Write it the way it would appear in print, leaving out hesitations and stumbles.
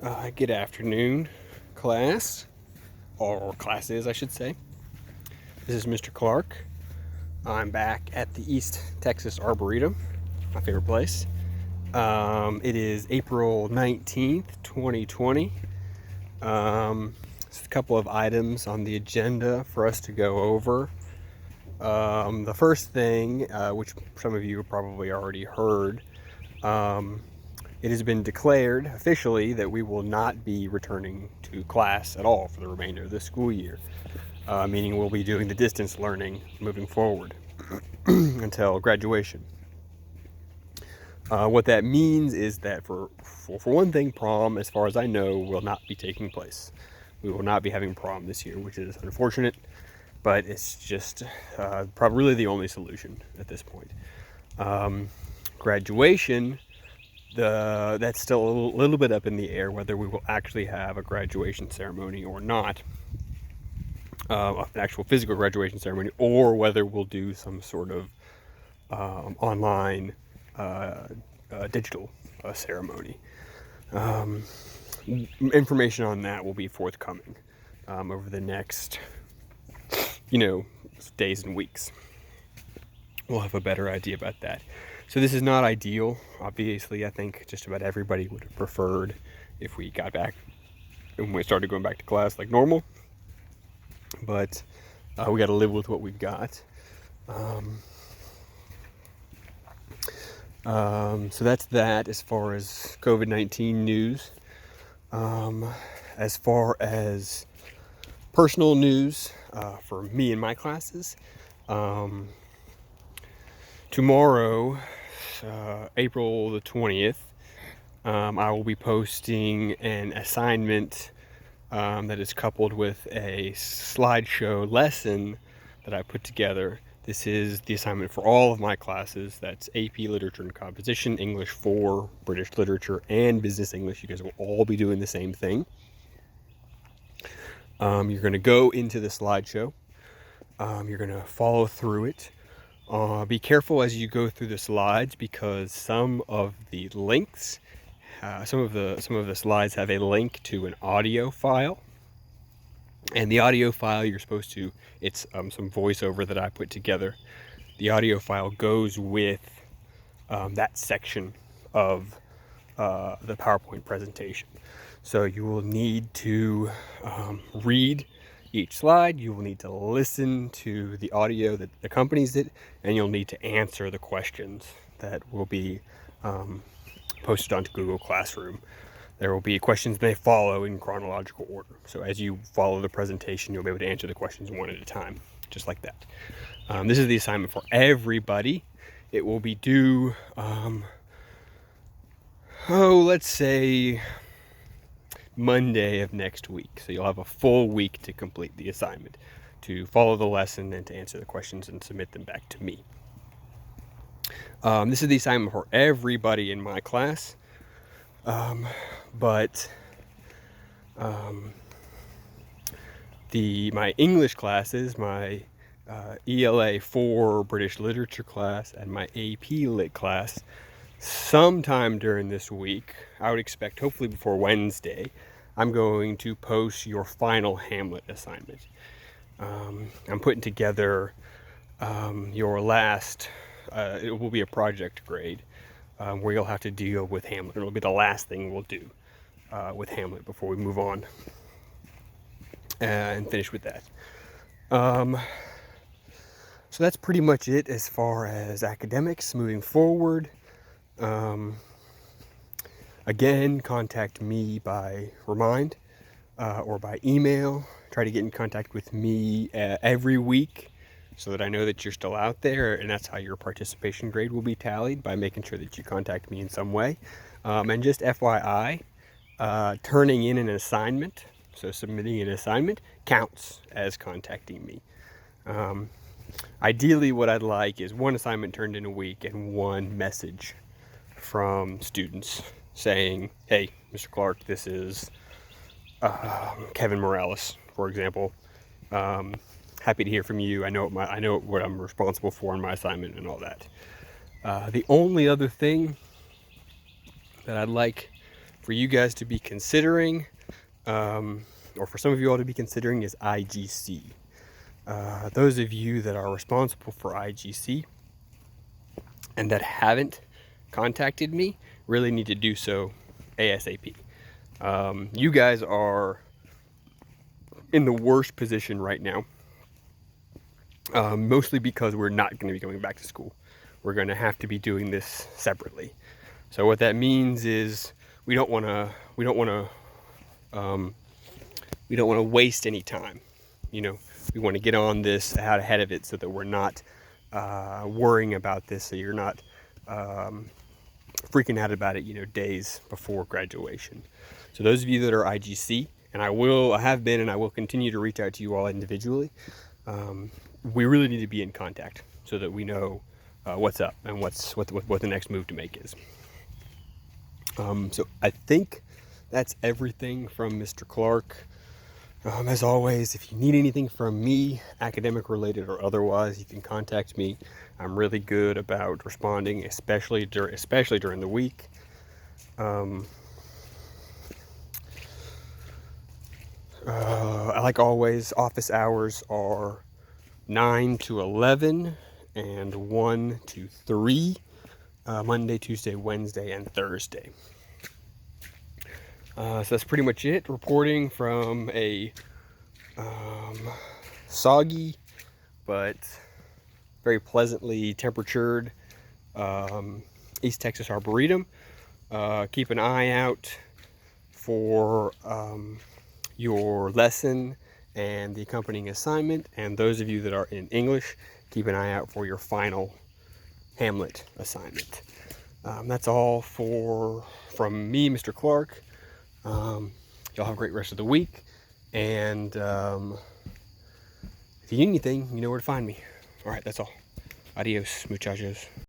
Good afternoon, class, or classes, I should say. This is Mr. Clark. I'm back at the East Texas Arboretum, my favorite place. It is April 19th, 2020. Just a couple of items on the agenda for us to go over. The first thing, which some of you have probably already heard, it has been declared officially that we will not be returning to class at all for the remainder of the school year, meaning we'll be doing the distance learning moving forward until graduation. What that means is that for one thing, prom, as far as I know, will not be taking place. We will not be having prom this year, which is unfortunate, but it's just probably really the only solution at this point. Graduation, that's still a little bit up in the air whether we will actually have a graduation ceremony or not, an actual physical graduation ceremony, or whether we'll do some sort of online digital ceremony. Information on that will be forthcoming over the next days and weeks. We'll have a better idea about that. So this is not ideal. Obviously, I think just about everybody would have preferred if we got back and we started going back to class like normal. But we got to live with what we've got. So that's that as far as COVID-19 news. As far as personal news for me and my classes, tomorrow, April the 20th, I will be posting an assignment that is coupled with a slideshow lesson that I put together. This is the assignment for all of my classes. That's AP Literature and Composition, English 4, British Literature, and Business English. You guys will all be doing the same thing. You're going to go into the slideshow. You're going to follow through it. Be careful as you go through the slides because some of the links, some of the slides have a link to an audio file, and the audio file it's some voiceover that I put together. The audio file goes with that section of the PowerPoint presentation. So you will need to read each slide, you will need to listen to the audio that accompanies it, and you'll need to answer the questions that will be posted onto Google Classroom. There will be questions that may follow in chronological order. So as you follow the presentation, you'll be able to answer the questions one at a time, just like that. This is the assignment for everybody. It will be due, let's say Monday of next week. So you'll have a full week to complete the assignment, to follow the lesson and to answer the questions and submit them back to me. This is the assignment for everybody in my class. But my English classes, my ELA 4 British Literature class and my AP Lit class, sometime during this week, I would expect hopefully before Wednesday, I'm going to post your final Hamlet assignment. I'm putting together your last, it will be a project grade where you'll have to deal with Hamlet. It'll be the last thing we'll do with Hamlet before we move on and finish with that. So that's pretty much it as far as academics moving forward. Again, contact me by Remind or by email. Try to get in contact with me every week so that I know that you're still out there, and that's how your participation grade will be tallied, by making sure that you contact me in some way. And just FYI, turning in an assignment, so submitting an assignment, counts as contacting me. Ideally, what I'd like is one assignment turned in a week and one message from students saying, hey, Mr. Clark, this is Kevin Morales, for example. Happy to hear from you. I know what I'm responsible for in my assignment and all that. The only other thing that I'd like for you guys to be considering, or for some of you all to be considering, is IGC. Those of you that are responsible for IGC and that haven't contacted me really need to do so ASAP. You guys are in the worst position right now, mostly because we're not going to be going back to school. We're going to have to be doing this separately. So what that means is we don't want to waste any time. You know, we want to get on this out ahead of it so that we're not worrying about this, so you're not freaking out about it, you know, days before graduation. So those of you that are IGC, and I have been and I will continue to reach out to you all individually, we really need to be in contact so that we know what's up and what the next move to make is. So I think that's everything from Mr. Clark. As always, if you need anything from me, academic related or otherwise, you can contact me. I'm really good about responding, especially during the week. Like always, office hours are 9 to 11 and 1 to 3, Monday, Tuesday, Wednesday, and Thursday. So that's pretty much it. Reporting from a soggy but very pleasantly temperatured East Texas Arboretum. Keep an eye out for your lesson and the accompanying assignment, and those of you that are in English, keep an eye out for your final Hamlet assignment. That's all from me, Mr. Clark. Y'all have a great rest of the week, and if you need anything, you know where to find me. All right, that's all. Adios, muchachos.